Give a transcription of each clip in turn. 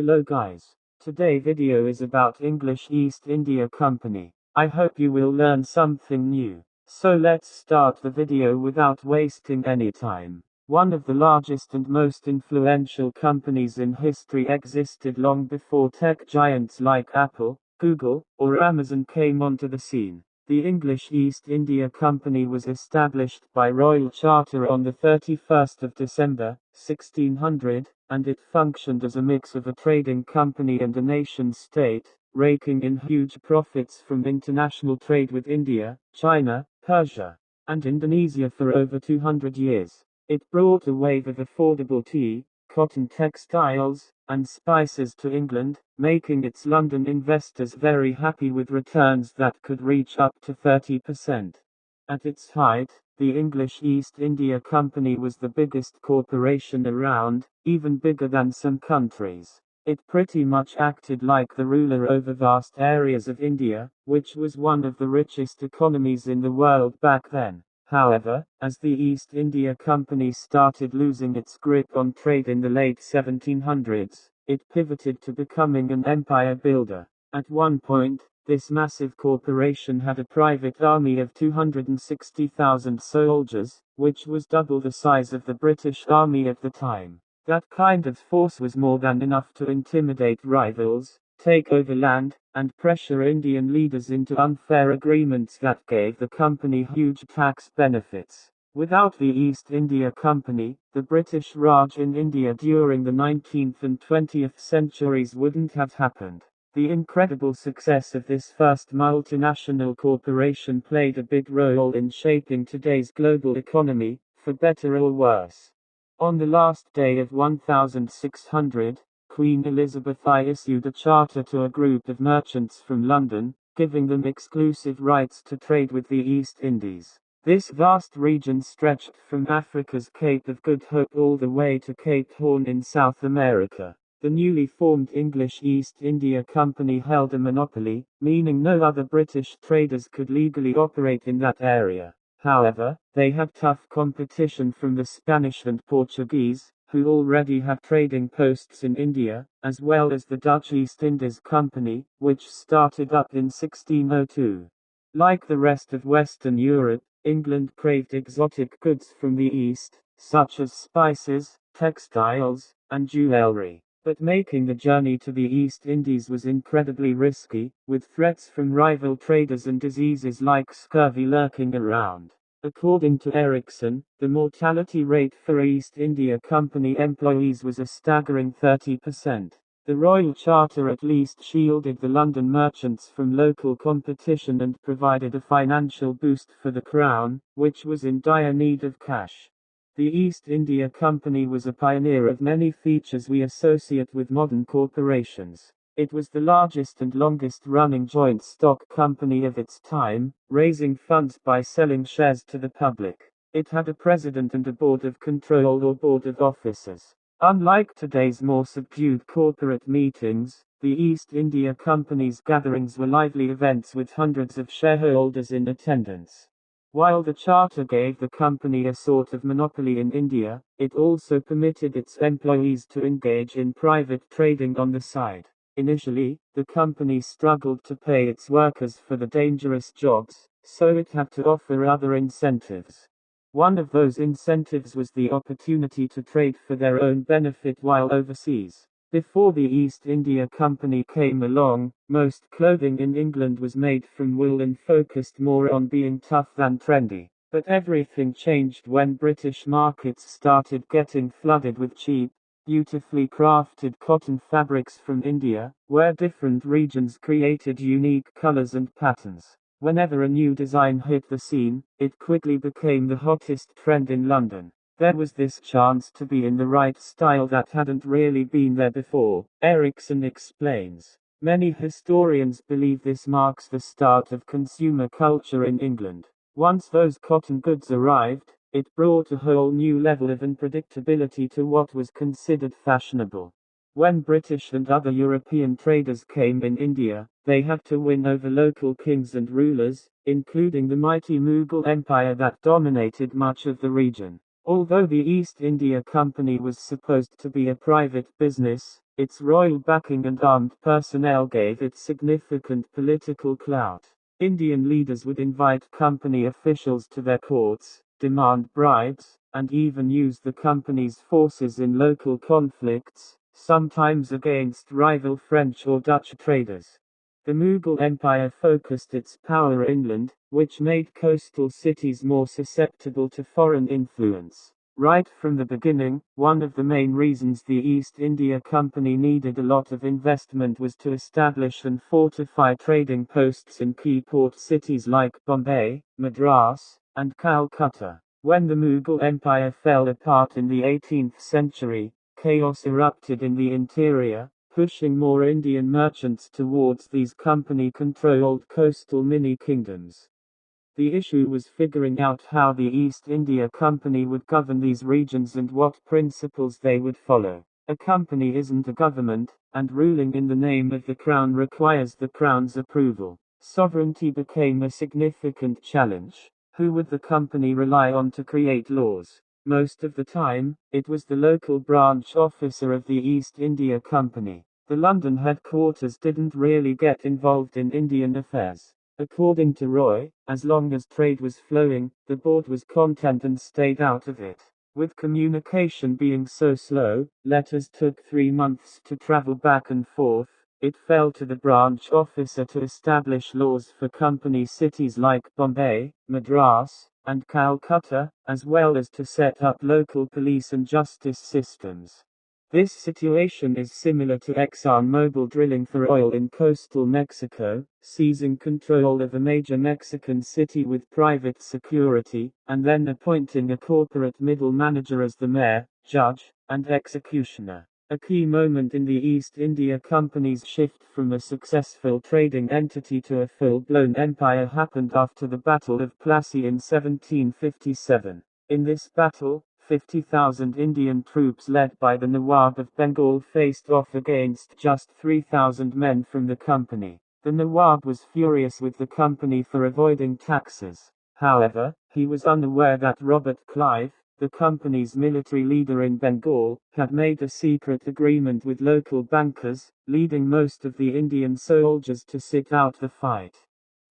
Hello guys. Today video is about English East India Company. I hope you will learn something new. So let's start the video without wasting any time. One of the largest and most influential companies in history existed long before tech giants like Apple, Google, or Amazon came onto the scene. The English East India Company was established by royal charter on the 31st of December, 1600, and it functioned as a mix of a trading company and a nation-state, raking in huge profits from international trade with India, China, Persia, and Indonesia for over 200 years. It brought a wave of affordable tea, cotton textiles, and spices to England, making its London investors very happy with returns that could reach up to 30%. At its height, the English East India Company was the biggest corporation around, even bigger than some countries. It pretty much acted like the ruler over vast areas of India, which was one of the richest economies in the world back then. However, as the East India Company started losing its grip on trade in the late 1700s, it pivoted to becoming an empire builder. At one point, this massive corporation had a private army of 260,000 soldiers, which was double the size of the British Army at the time. That kind of force was more than enough to intimidate rivals, take over land, and pressure Indian leaders into unfair agreements that gave the company huge tax benefits. Without the East India Company, the British Raj in India during the 19th and 20th centuries wouldn't have happened. The incredible success of this first multinational corporation played a big role in shaping today's global economy, for better or worse. On the last day of 1600, Queen Elizabeth I issued a charter to a group of merchants from London, giving them exclusive rights to trade with the East Indies. This vast region stretched from Africa's Cape of Good Hope all the way to Cape Horn in South America. The newly formed English East India Company held a monopoly, meaning no other British traders could legally operate in that area. However, they had tough competition from the Spanish and Portuguese, who already had trading posts in India, as well as the Dutch East Indies Company, which started up in 1602. Like the rest of Western Europe, England craved exotic goods from the East, such as spices, textiles, and jewelry. But making the journey to the East Indies was incredibly risky, with threats from rival traders and diseases like scurvy lurking around. According to Ericsson, the mortality rate for East India Company employees was a staggering 30%. The Royal Charter at least shielded the London merchants from local competition and provided a financial boost for the Crown, which was in dire need of cash. The East India Company was a pioneer of many features we associate with modern corporations. It was the largest and longest-running joint stock company of its time, raising funds by selling shares to the public. It had a president and a board of control or board of officers. Unlike today's more subdued corporate meetings, the East India Company's gatherings were lively events with hundreds of shareholders in attendance. While the charter gave the company a sort of monopoly in India, it also permitted its employees to engage in private trading on the side. Initially, the company struggled to pay its workers for the dangerous jobs, so it had to offer other incentives. One of those incentives was the opportunity to trade for their own benefit while overseas. Before the East India Company came along, most clothing in England was made from wool and focused more on being tough than trendy. But everything changed when British markets started getting flooded with cheap, beautifully crafted cotton fabrics from India, where different regions created unique colors and patterns. Whenever a new design hit the scene, it quickly became the hottest trend in London. There was this chance to be in the right style that hadn't really been there before, Ericsson explains. Many historians believe this marks the start of consumer culture in England. Once those cotton goods arrived, it brought a whole new level of unpredictability to what was considered fashionable. When British and other European traders came in India, they had to win over local kings and rulers, including the mighty Mughal Empire that dominated much of the region. Although the East India Company was supposed to be a private business, its royal backing and armed personnel gave it significant political clout. Indian leaders would invite company officials to their courts, demand bribes, and even use the company's forces in local conflicts, sometimes against rival French or Dutch traders. The Mughal Empire focused its power inland, which made coastal cities more susceptible to foreign influence. Right from the beginning, one of the main reasons the East India Company needed a lot of investment was to establish and fortify trading posts in key port cities like Bombay, Madras, and Calcutta. When the Mughal Empire fell apart in the 18th century, chaos erupted in the interior, pushing more Indian merchants towards these company-controlled coastal mini-kingdoms. The issue was figuring out how the East India Company would govern these regions and what principles they would follow. A company isn't a government, and ruling in the name of the crown requires the crown's approval. Sovereignty became a significant challenge. Who would the company rely on to create laws? Most of the time, it was the local branch officer of the East India Company. The London headquarters didn't really get involved in Indian affairs. According to Roy, as long as trade was flowing, the board was content and stayed out of it. With communication being so slow, letters took 3 months to travel back and forth. It fell to the branch officer to establish laws for company cities like Bombay, Madras, and Calcutta, as well as to set up local police and justice systems. This situation is similar to ExxonMobil drilling for oil in coastal Mexico, seizing control of a major Mexican city with private security, and then appointing a corporate middle manager as the mayor, judge, and executioner. A key moment in the East India Company's shift from a successful trading entity to a full-blown empire happened after the Battle of Plassey in 1757. In this battle, 50,000 Indian troops led by the Nawab of Bengal faced off against just 3,000 men from the company. The Nawab was furious with the company for avoiding taxes. However, he was unaware that Robert Clive, the company's military leader in Bengal, had made a secret agreement with local bankers, leading most of the Indian soldiers to sit out the fight.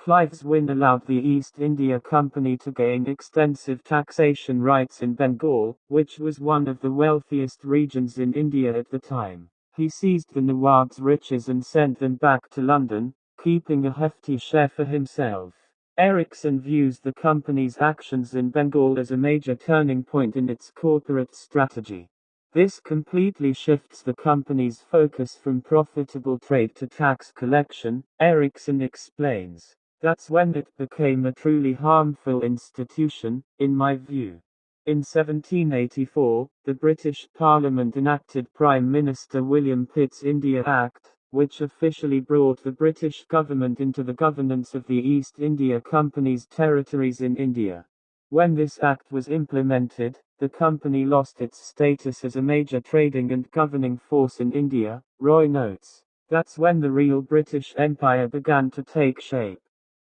Clive's win allowed the East India Company to gain extensive taxation rights in Bengal, which was one of the wealthiest regions in India at the time. He seized the Nawab's riches and sent them back to London, keeping a hefty share for himself. Ericsson views the company's actions in Bengal as a major turning point in its corporate strategy. This completely shifts the company's focus from profitable trade to tax collection, Ericsson explains. That's when it became a truly harmful institution, in my view. In 1784, the British Parliament enacted Prime Minister William Pitt's India Act, which officially brought the British government into the governance of the East India Company's territories in India. When this act was implemented, the company lost its status as a major trading and governing force in India, Roy notes. That's when the real British Empire began to take shape.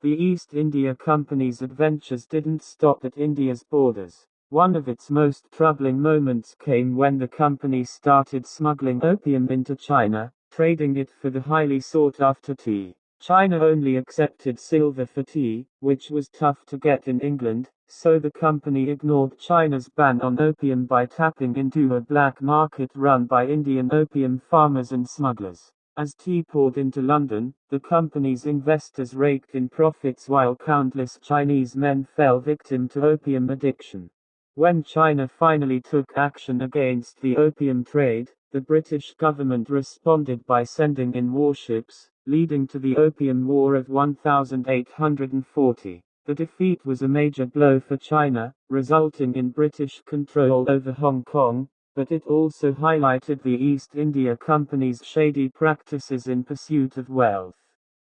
The East India Company's adventures didn't stop at India's borders. One of its most troubling moments came when the company started smuggling opium into China, trading it for the highly sought-after tea. China only accepted silver for tea, which was tough to get in England, so the company ignored China's ban on opium by tapping into a black market run by Indian opium farmers and smugglers. As tea poured into London, the company's investors raked in profits while countless Chinese men fell victim to opium addiction. When China finally took action against the opium trade, the British government responded by sending in warships, leading to the Opium War of 1840. The defeat was a major blow for China, resulting in British control over Hong Kong, but it also highlighted the East India Company's shady practices in pursuit of wealth.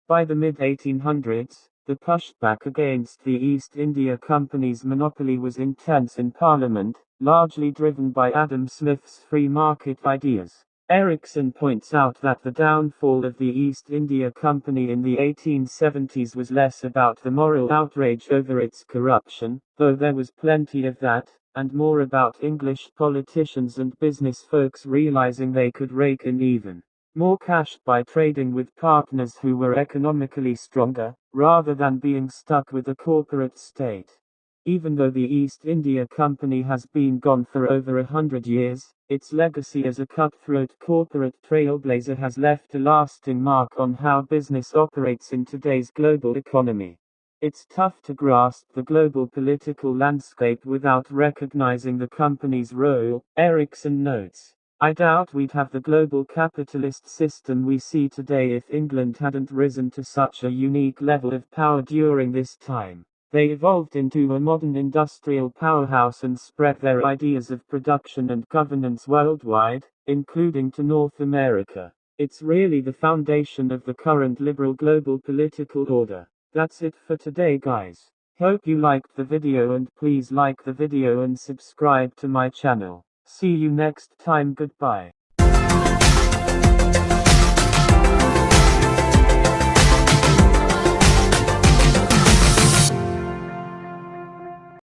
By the mid-1800s, the pushback against the East India Company's monopoly was intense in Parliament, largely driven by Adam Smith's free market ideas. Ericsson points out that the downfall of the East India Company in the 1870s was less about the moral outrage over its corruption, though there was plenty of that, and more about English politicians and business folks realizing they could rake in even more cash by trading with partners who were economically stronger, rather than being stuck with a corporate state. Even though the East India Company has been gone for over 100 years, its legacy as a cutthroat corporate trailblazer has left a lasting mark on how business operates in today's global economy. It's tough to grasp the global political landscape without recognizing the company's role, Ericsson notes. I doubt we'd have the global capitalist system we see today if England hadn't risen to such a unique level of power during this time. They evolved into a modern industrial powerhouse and spread their ideas of production and governance worldwide, including to North America. It's really the foundation of the current liberal global political order. That's it for today, guys. Hope you liked the video, and please like the video and subscribe to my channel. See you next time. Goodbye.